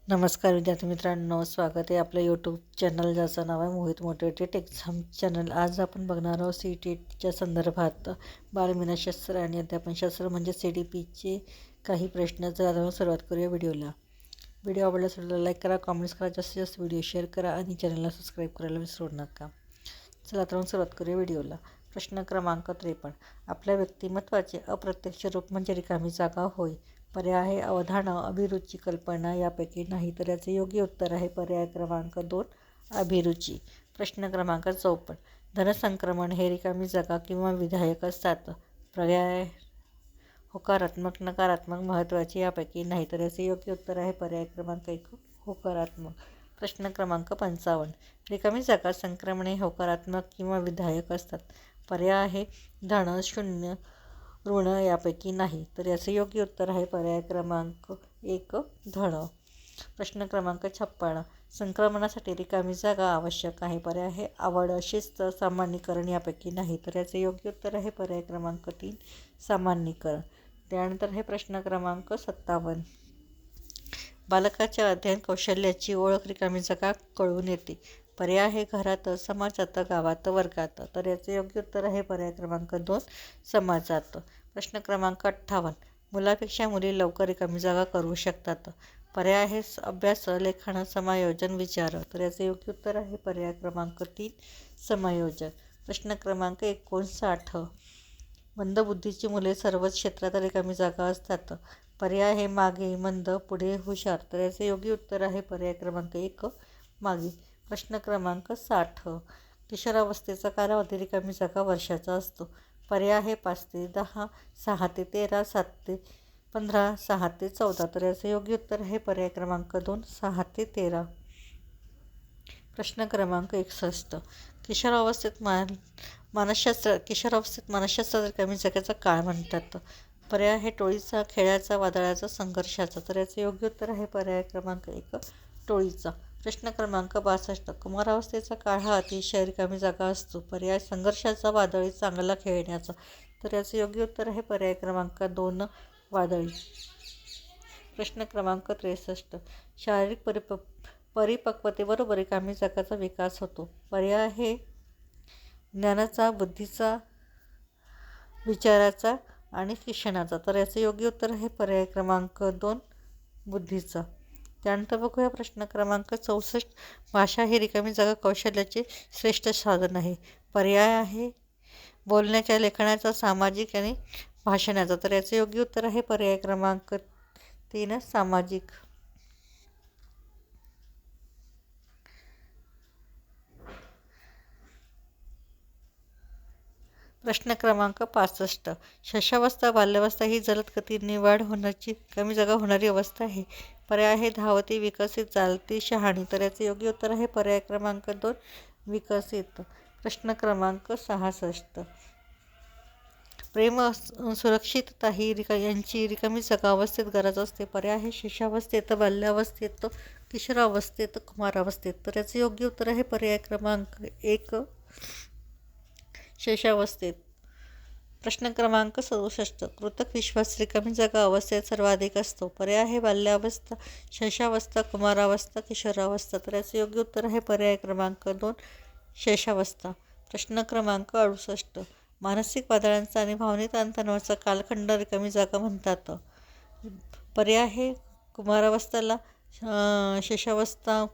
नमस्कार विद्यार्थी मित्रांनो, स्वागत आहे आपल्या यूट्यूब चॅनल ज्याचं नाव आहे मोहित मोटिवेटेड एक्झाम चॅनल. आज आपण बघणार आहोत CTETच्या संदर्भात बालविनाशास्त्र आणि अध्यापनशास्त्र म्हणजे CDPचे काही प्रश्न. तर आता सुरुवात करूया व्हिडिओला. व्हिडिओ आवडल्यास लाईक करा, कमेंट्स करा, जास्तीत जास्त व्हिडिओ शेअर करा आणि चॅनलला सबस्क्राईब करायला विसरू नका. चला आता सुरुवात करूया व्हिडिओला. प्रश्न क्रमांक 53. आपल्या व्यक्तिमत्वाचे अप्रत्यक्ष रूप म्हणजे रिकामी जागा होय. पर्याय आहे अवधान, अभिरुची, कल्पना यापैकी नाही. तर याचे योग्य उत्तर आहे पर्याय क्रमांक 2 अभिरुची. प्रश्न क्रमांक 54. धनसंक्रमण हे रिकामी जागा किंवा विधायक असतात. पर्याय होकारात्मक, नकारात्मक, महत्त्वाचे यापैकी नाही. तर याचे योग्य उत्तर आहे पर्याय क्रमांक 1 होकारात्मक. प्रश्न क्रमांक 55. रिकामी जागा संक्रमणे होकारात्मक किंवा विधायक असतात. पर्याय आहे धन, शून्य, ऋण यापैकी नाही. तर याचे योग्य उत्तर आहे पर्याय क्रमांक 1 धन. प्रश्न क्रमांक 56. संक्रमणासाठी रिकामी जागा आवश्यक आहे. पर्याय आहे आवड, शिस्त, सामान्यीकरण यापैकी नाही. तर याचे योग्य उत्तर आहे पर्याय क्रमांक 3 सामान्यीकरण. त्यानंतर आहे प्रश्न क्रमांक 57. बालकाच्या अध्ययन कौशल्याची ओळख रिकामी जागा कळून येते. पर्याय आहे घरात, समाजात, गावात, वर्गात. तर याचे योग्य उत्तर आहे पर्याय क्रमांक 2 समाजात. प्रश्न क्रमांक 58. मुलापेक्षा मुली लवकर रिकामी जागा करू शकतात. पर्याय आहे अभ्यास, लेखन, समायोजन, विचार. तर याचे योग्य उत्तर आहे पर्याय क्रमांक 3 समायोजन. प्रश्न क्रमांक 59. मंदबुद्धीची मुले सर्वच क्षेत्रात रिकामी जागा असतात. पर्याय आहे मागे, मंद, पुढे, हुशार. तर याचे योग्य उत्तर आहे पर्याय क्रमांक 1 मागे. प्रश्न क्रमांक 60. किशोरावस्थेचा कालावधी रिकामी जागा वर्षाचा असतो. पर्याय आहे 5 ते 10, 6 ते 13, 7 ते 15, 6 ते 14. तर याचे योग्य उत्तर आहे पर्याय क्रमांक 2 6 ते 13. प्रश्न क्रमांक 61. किशोरावस्थेत मानसशास्त्रात रिकामी जागेचा काळ म्हणतात. पर्याय आहे टोळीचा, खेळाचा, वादळाचा, संघर्षाचा. तर याचे योग्य उत्तर आहे पर्याय क्रमांक 1 टोळीचा. प्रश्न क्रमांक 62. कुमारावस्थेचा काळ हा अतिशय रिकामी जागा असतो. पर्याय संघर्षाचा, वादळी, चांगला, खेळण्याचा. तर याचे योग्य उत्तर आहे पर्याय क्रमांक 2 वादळी. प्रश्न क्रमांक 63. शारीरिक परिपक्वतेबरोबर रिकामी जागाचा विकास होतो. पर्याय आहे ज्ञानाचा, बुद्धीचा, विचाराचा आणि शिक्षणाचा. तर याचे योग्य उत्तर आहे पर्याय क्रमांक 2 बुद्धीचा. त्यानंतर बघूया प्रश्न क्रमांक 64. भाषा ही रिकामी जागा कौशल्याचे श्रेष्ठ साधन आहे. पर्याय आहे बोलण्याच्या, लेखनाचा, सामाजिक आणि भाषणाचा. तर याचे योग्य उत्तर आहे पर्याय क्रमांक 3 सामाजिक. प्रश्न क्रमांक 65. शैशवावस्था, बाल्यावस्था ही जलद गतीने वाढ होण्याची कमी जागा होणारी अवस्था आहे. पर्याय आहे धावती, विकसित, चालती, शहाणी. तर याचे योग्य उत्तर आहे पर्याय क्रमांक 2 विकसित. प्रश्न क्रमांक 66. प्रेम, सुरक्षितता ही यांची रिकामी जागा अवस्थेत गरज असते. पर्याय आहे शिशावस्थेत, बाल्यावस्थेत, किशोरावस्थेत, कुमारावस्थेत. तर याचे योग्य उत्तर आहे पर्याय क्रमांक 1 शैशवावस्थेत. प्रश्न क्रमांक 67. कृतक विश्वास रिकामी जागा अवस्थेत सर्वाधिक असतो. पर्याय आहे बाल्यावस्था, शैशवावस्था, कुमारावस्था, किशोरावस्था. तर याचे योग्य उत्तर आहे पर्याय क्रमांक 2 शैशवावस्था. प्रश्न क्रमांक 68. मानसिक वादळांचा आणि भावनिक ताणतणावाचा कालखंड रिकामी जागा म्हणतात. पर्याय आहे कुमारावस्थेला, शैशवावस्था,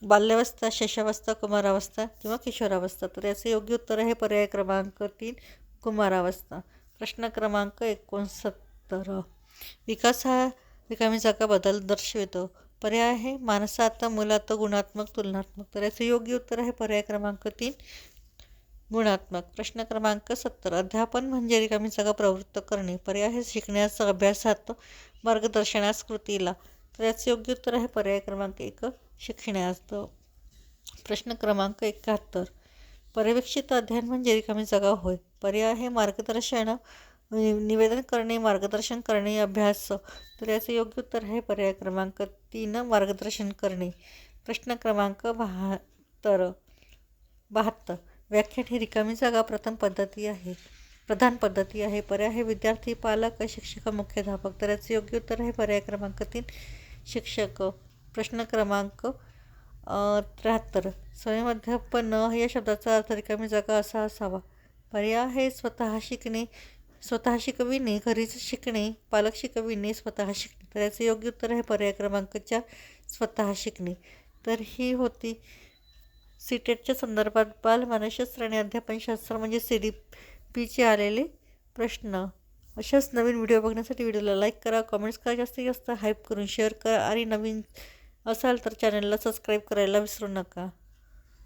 बाल्यावस्था, शैशवावस्था, कुमारावस्था किंवा किशोरावस्था. तर याचे योग्य उत्तर आहे पर्याय क्रमांक 3 कुमारावस्था. प्रश्न क्रमांक 69. विकास हा रिकामी जागा बदल दर्शवितो. पर्याय आहे मानसात, मुलात, गुणात्मक, तुलनात्मक. तर याचे योग्य उत्तर आहे पर्याय क्रमांक 3 गुणात्मक. प्रश्न क्रमांक 70. अध्यापन म्हणजे रिकामी जागा प्रवृत्त करणे. पर्याय आहे शिकण्यास, अभ्यासात, मार्गदर्शनास, कृतीला. तर याचे योग्य उत्तर आहे पर्याय क्रमांक 1 शिकण्यास. प्रश्न क्रमांक 71. पर्यवेक्षित अध्ययन म्हणजे रिकामी जागा होय. पर्याय आहे मार्गदर्शन, निवेदन करणे, मार्गदर्शन करणे, अभ्यास. तर याचे योग्य उत्तर आहे पर्याय क्रमांक 3 मार्गदर्शन करणे. प्रश्न क्रमांक 72. व्याख्यान ही रिकामी जागा प्रधान पद्धती आहे. पर्याय आहे विद्यार्थी, पालक, शिक्षक, मुख्याध्यापक. तर याचे योग्य उत्तर आहे पर्याय क्रमांक 3 शिक्षक. प्रश्न क्रमांक 73. स्वयं अध्यापन या शब्दाचा अर्थ रिकामी जागा असा असावा. पर्याय आहे स्वतः शिकणे, स्वतः शिकविणे, घरीच शिकणे, पालक शिकविणे, स्वतः शिकणे. तर याचे योग्य उत्तर आहे पर्याय क्रमांक 4, स्वतः शिकणे. तर ही होती सीटेटच्या संदर्भात बालमानसशास्त्र आणि अध्यापनशास्त्र म्हणजे CDPचे आलेले प्रश्न. अशाच नवीन व्हिडिओ बघण्यासाठी व्हिडिओला लाईक करा, कमेंट्स करा, जास्तीत जास्त हाईप करून शेअर करा आणि नवीन असाल तर चॅनलला सबस्क्राईब करायला विसरू नका.